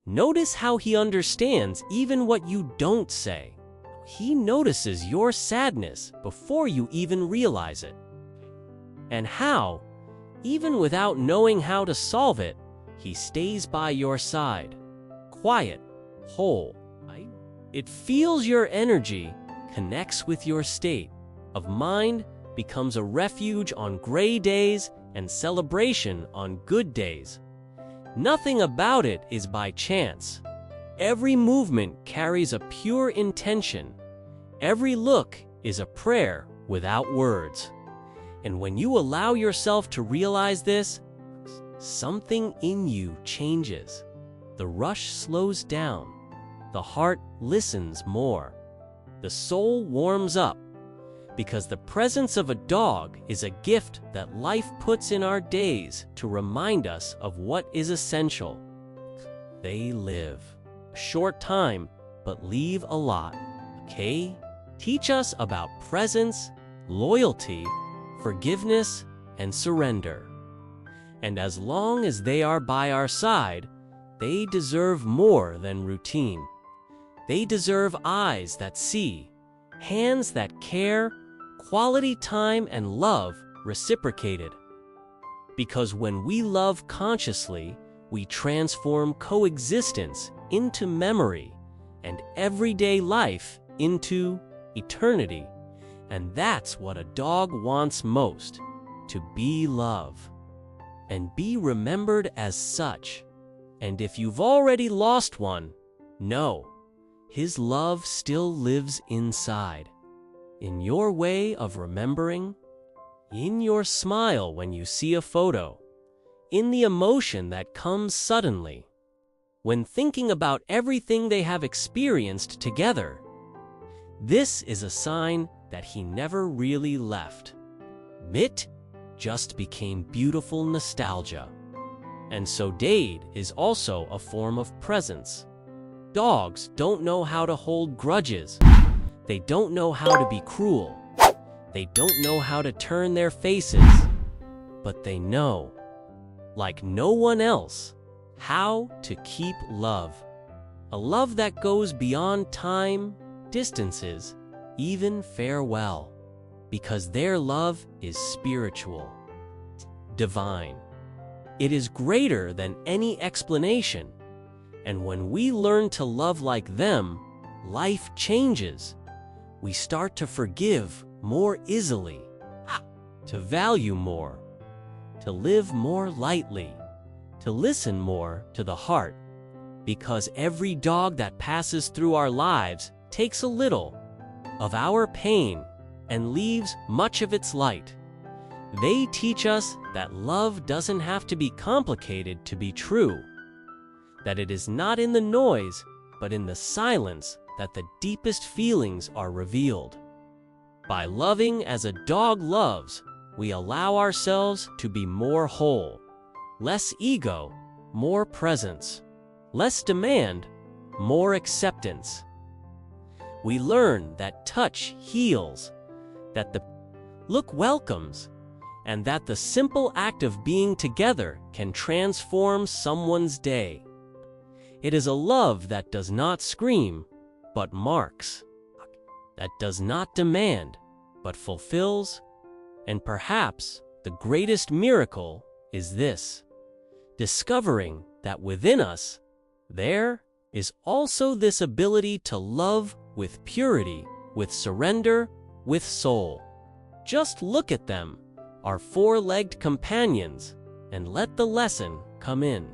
Notice how he understands even what you don't say. He notices your sadness before you even realize it. And how, even without knowing how to solve it, he stays by your side, quiet, whole. It feels your energy, connects with your state of mind, becomes a refuge on gray days and celebration on good days. Nothing about it is by chance. Every movement carries a pure intention. Every look is a prayer without words. And when you allow yourself to realize this, something in you changes. The rush slows down. The heart listens more. The soul warms up, because the presence of a dog is a gift that life puts in our days to remind us of what is essential. They live a short time, but leave a lot. Okay? Teach us about presence, loyalty, forgiveness, and surrender. And as long as they are by our side, they deserve more than routine. They deserve eyes that see, hands that care, quality time and love reciprocated. Because when we love consciously, we transform coexistence into memory and everyday life into eternity. And that's what a dog wants most, to be love and be remembered as such. And if you've already lost one, know his love still lives inside. In your way of remembering, in your smile when you see a photo, in the emotion that comes suddenly, when thinking about everything they have experienced together. This is a sign that he never really left. It just became beautiful nostalgia. And so Dade is also a form of presence. Dogs don't know how to hold grudges. They don't know how to be cruel. They don't know how to turn their faces. But they know, like no one else, how to keep love. A love that goes beyond time, distances, even farewell. Because their love is spiritual, divine. It is greater than any explanation. And when we learn to love like them, life changes. We start to forgive more easily, to value more, to live more lightly, to listen more to the heart. Because every dog that passes through our lives takes a little of our pain and leaves much of its light. They teach us that love doesn't have to be complicated to be true, that it is not in the noise, but in the silence that the deepest feelings are revealed. By loving as a dog loves, we allow ourselves to be more whole, less ego, more presence, less demand, more acceptance. We learn that touch heals, that the look welcomes, and that the simple act of being together can transform someone's day. It is a love that does not scream, but marks, that does not demand, but fulfills. And perhaps the greatest miracle is this: discovering that within us, there is also this ability to love with purity, with surrender, with soul. Just look at them, our four-legged companions, and let the lesson come in.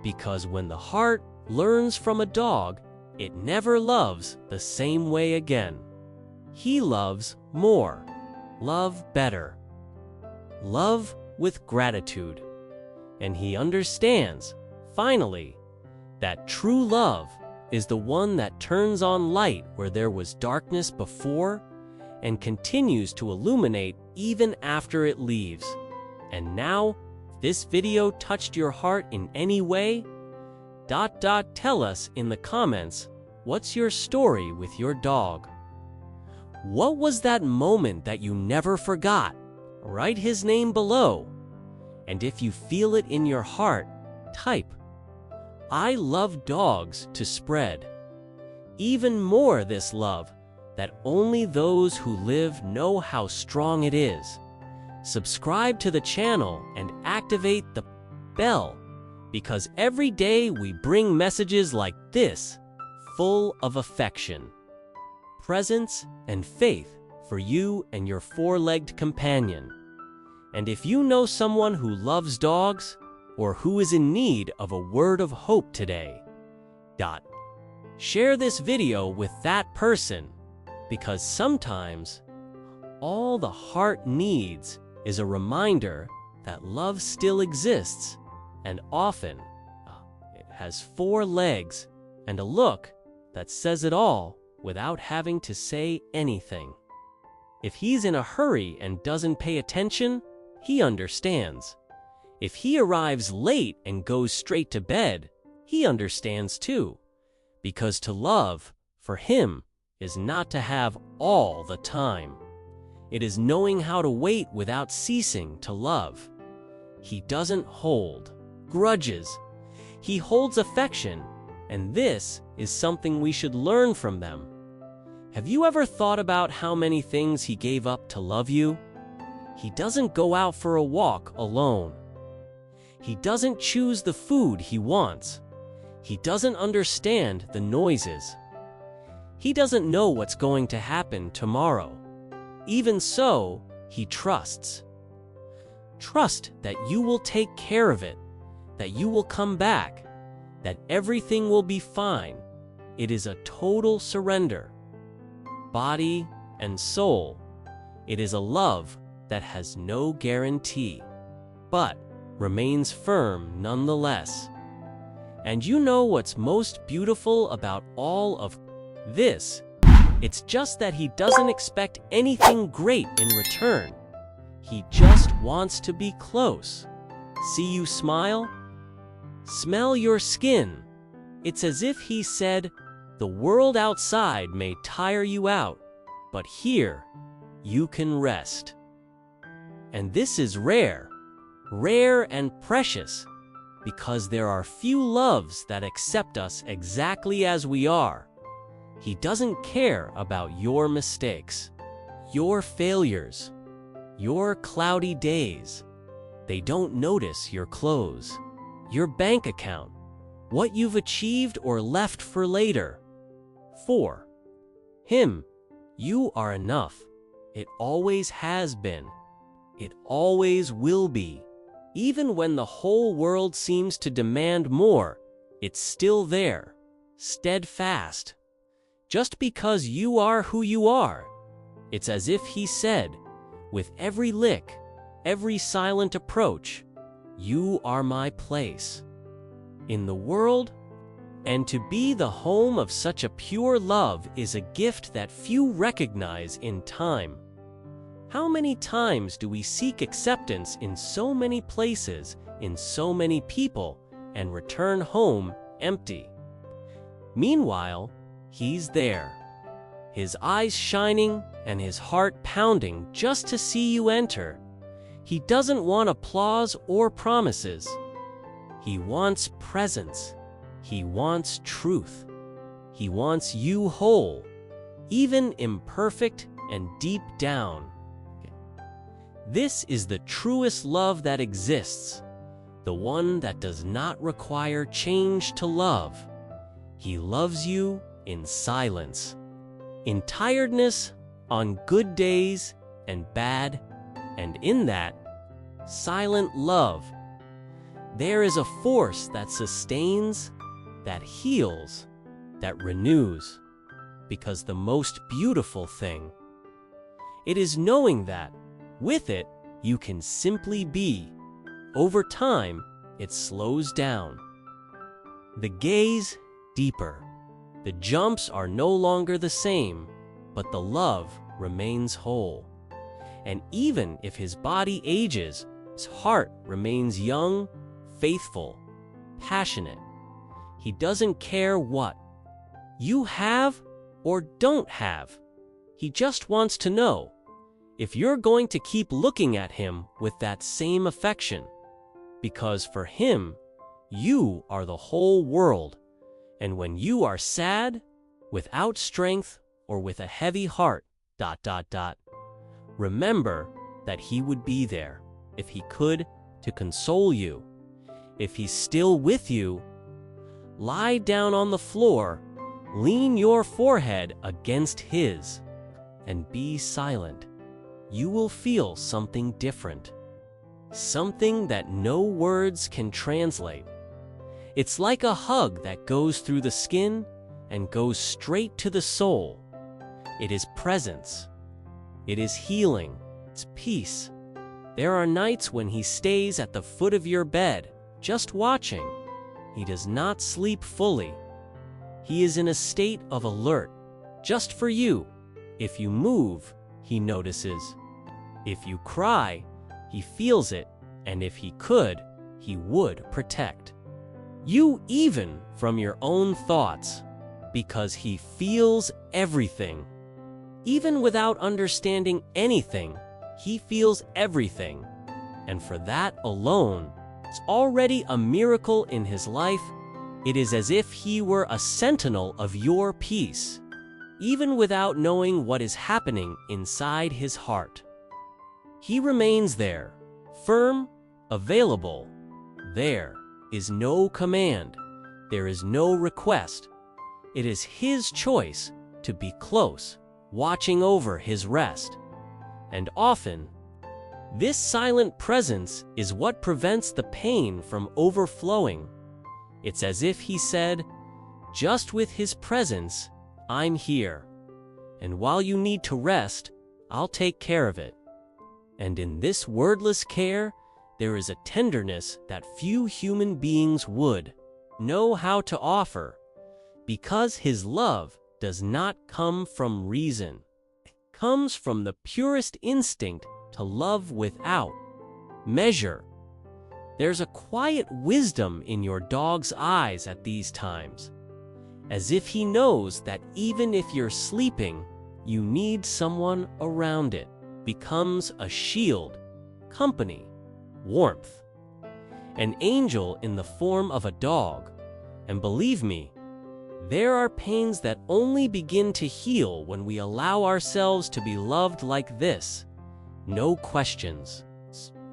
Because when the heart learns from a dog, it never loves the same way again. He loves more, love better, love with gratitude. And he understands, finally, that true love is the one that turns on light where there was darkness before and continues to illuminate even after it leaves. And now, if this video touched your heart in any way, tell us in the comments, what's your story with your dog? What was that moment that you never forgot? Write his name below. And if you feel it in your heart, type, I love dogs to spread. Even more this love that only those who live know how strong it is. Subscribe to the channel and activate the bell, because every day we bring messages like this, full of affection, presence, and faith for you and your four-legged companion. And if you know someone who loves dogs or who is in need of a word of hope today, share this video with that person, because sometimes all the heart needs is a reminder that love still exists, and often it has four legs and a look that says it all without having to say anything. If he's in a hurry and doesn't pay attention, he understands. If he arrives late and goes straight to bed, he understands too. Because to love, for him, is not to have all the time. It is knowing how to wait without ceasing to love. He doesn't hold grudges. He holds affection, and this is something we should learn from them. Have you ever thought about how many things he gave up to love you? He doesn't go out for a walk alone. He doesn't choose the food he wants. He doesn't understand the noises. He doesn't know what's going to happen tomorrow. Even so, he trusts. Trust that you will take care of it, that you will come back, that everything will be fine. It is a total surrender. Body and soul. It is a love that has no guarantee, but remains firm nonetheless. And you know what's most beautiful about all of this? It's just that he doesn't expect anything great in return. He just wants to be close. See you smile? Smell your skin. It's as if he said, the world outside may tire you out, but here you can rest. And this is rare and precious, because there are few loves that accept us exactly as we are. He doesn't care about your mistakes, your failures, your cloudy days. They don't notice your clothes, your bank account, what you've achieved or left for later. For him, you are enough. It always has been. It always will be. Even when the whole world seems to demand more, it's still there, steadfast. Just because you are who you are, it's as if he said, with every lick, every silent approach, you are my place in the world. And to be the home of such a pure love is a gift that few recognize in time. How many times do we seek acceptance in so many places, in so many people, and return home empty? Meanwhile, he's there, his eyes shining and his heart pounding just to see you enter. He doesn't want applause or promises. He wants presence. He wants truth. He wants you whole, even imperfect and deep down. This is the truest love that exists, the one that does not require change to love. He loves you in silence, in tiredness, on good days and bad, and in that silent love, there is a force that sustains, that heals, that renews, because the most beautiful thing, it is knowing that, with it, you can simply be. Over time, it slows down. The gaze deeper. The jumps are no longer the same, but the love remains whole. And even if his body ages, his heart remains young, faithful, passionate. He doesn't care what you have or don't have. He just wants to know if you're going to keep looking at him with that same affection. Because for him, You are the whole world, and when you are sad, without strength, or with a heavy heart, remember that he would be there, if he could, to console you. If he's still with you, lie down on the floor, lean your forehead against his, and be silent. You will feel something different, something that no words can translate. It's like a hug that goes through the skin and goes straight to the soul. It is presence. It is healing. It's peace. There are nights when he stays at the foot of your bed, just watching. He does not sleep fully. He is in a state of alert, just for you. If you move, he notices. If you cry, he feels it, and if he could, he would protect you even from your own thoughts, because he feels everything. Even without understanding anything, he feels everything. And for that alone, it's already a miracle in his life. It is as if he were a sentinel of your peace, even without knowing what is happening inside his heart. He remains there, firm, available. There is no command. There is no request. It is his choice to be close, watching over his rest. And often, this silent presence is what prevents the pain from overflowing. It's as if he said, just with his presence, I'm here. And while you need to rest, I'll take care of it. And in this wordless care, there is a tenderness that few human beings would know how to offer, because his love does not come from reason. It comes from the purest instinct to love without measure. There's a quiet wisdom in your dog's eyes at these times, as if he knows that even if you're sleeping, you need someone around. It becomes a shield, company, warmth. An angel in the form of a dog. And believe me, there are pains that only begin to heal when we allow ourselves to be loved like this. No questions,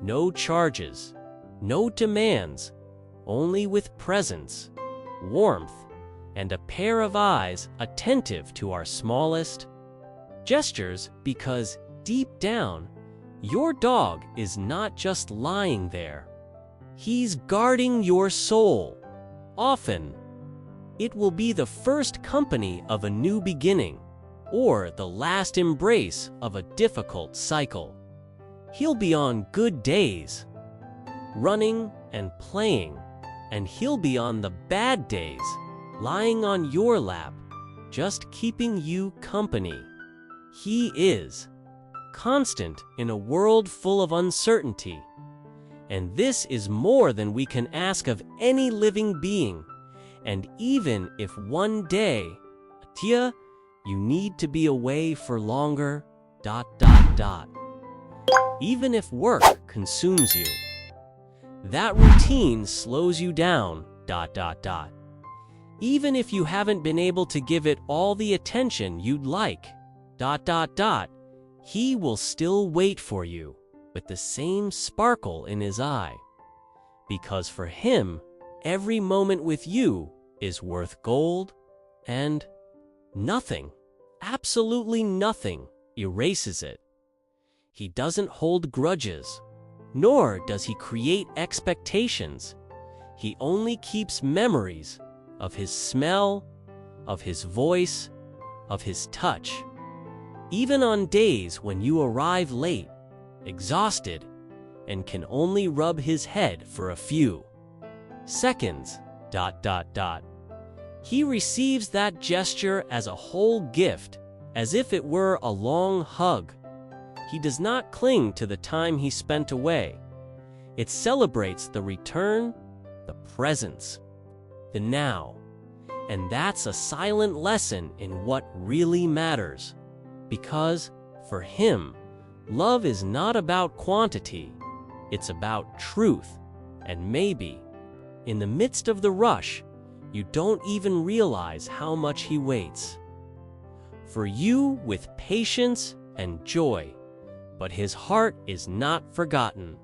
no charges, no demands, only with presence, warmth, and a pair of eyes attentive to our smallest gestures, because deep down, your dog is not just lying there. He's guarding your soul. Often, it will be the first company of a new beginning, or the last embrace of a difficult cycle. He'll be on good days, running and playing, and he'll be on the bad days, lying on your lap, just keeping you company. He is constant in a world full of uncertainty. And this is more than we can ask of any living being. And even if one day, Tia, you need to be away for longer, ... Even if work consumes you, that routine slows you down, ... Even if you haven't been able to give it all the attention you'd like, ... He will still wait for you with the same sparkle in his eye. Because for him, every moment with you is worth gold, and nothing, absolutely nothing, erases it. He doesn't hold grudges, nor does he create expectations. He only keeps memories of his smell, of his voice, of his touch. Even on days when you arrive late, exhausted, and can only rub his head for a few seconds, ... He receives that gesture as a whole gift, as if it were a long hug. He does not cling to the time he spent away. It celebrates the return, the presence, the now. And that's a silent lesson in what really matters. Because, for him, love is not about quantity. It's about truth, and maybe, In the midst of the rush, you don't even realize how much he waits for you with patience and joy, but his heart is not forgotten.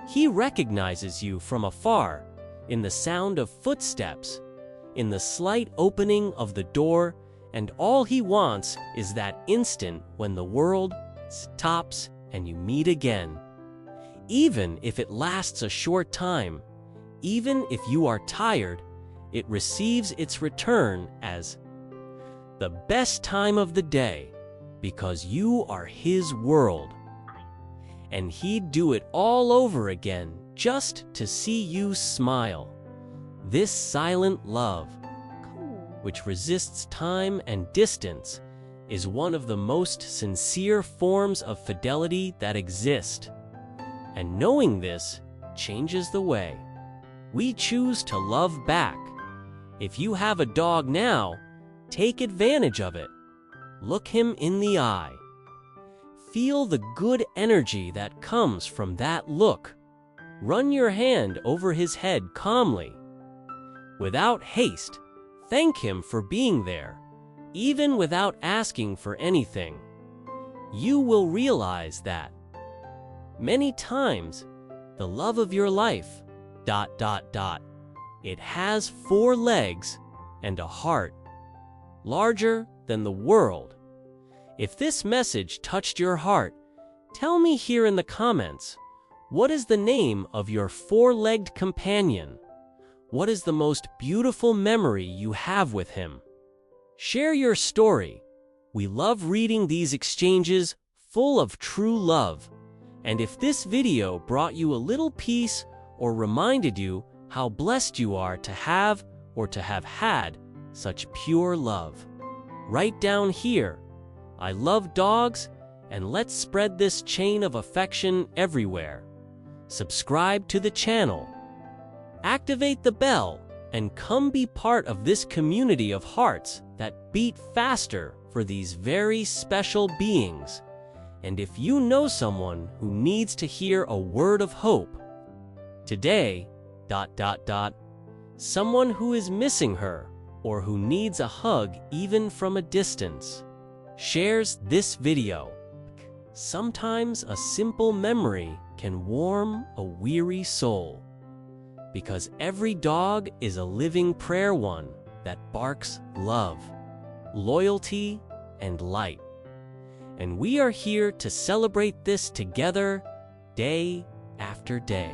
He recognizes you from afar, in the sound of footsteps, in the slight opening of the door, and all he wants is that instant when the world stops and you meet again. Even if it lasts a short time, even if you are tired, it receives its return as the best time of the day, because you are his world. And he'd do it all over again just to see you smile. This silent love, which resists time and distance, is one of the most sincere forms of fidelity that exist. And knowing this changes the way we choose to love back. If you have a dog now, take advantage of it. Look him in the eye. Feel the good energy that comes from that look. Run your hand over his head calmly. Without haste, thank him for being there, even without asking for anything. You will realize that many times the love of your life, it has 4 legs and a heart larger than the world. If this message touched your heart, tell me here in the comments, what is the name of your 4-legged companion? What is the most beautiful memory you have with him? Share your story. We love reading these exchanges full of true love. And if this video brought you a little peace or reminded you how blessed you are to have or to have had such pure love, write down here, "I love dogs," and let's spread this chain of affection everywhere. Subscribe to the channel, activate the bell, and come be part of this community of hearts that beat faster for these very special beings. And if you know someone who needs to hear a word of hope today, someone who is missing her or who needs a hug even from a distance, shares this video. Sometimes a simple memory can warm a weary soul, because every dog is a living prayer, one that barks love, loyalty, and light. And we are here to celebrate this together, day after day.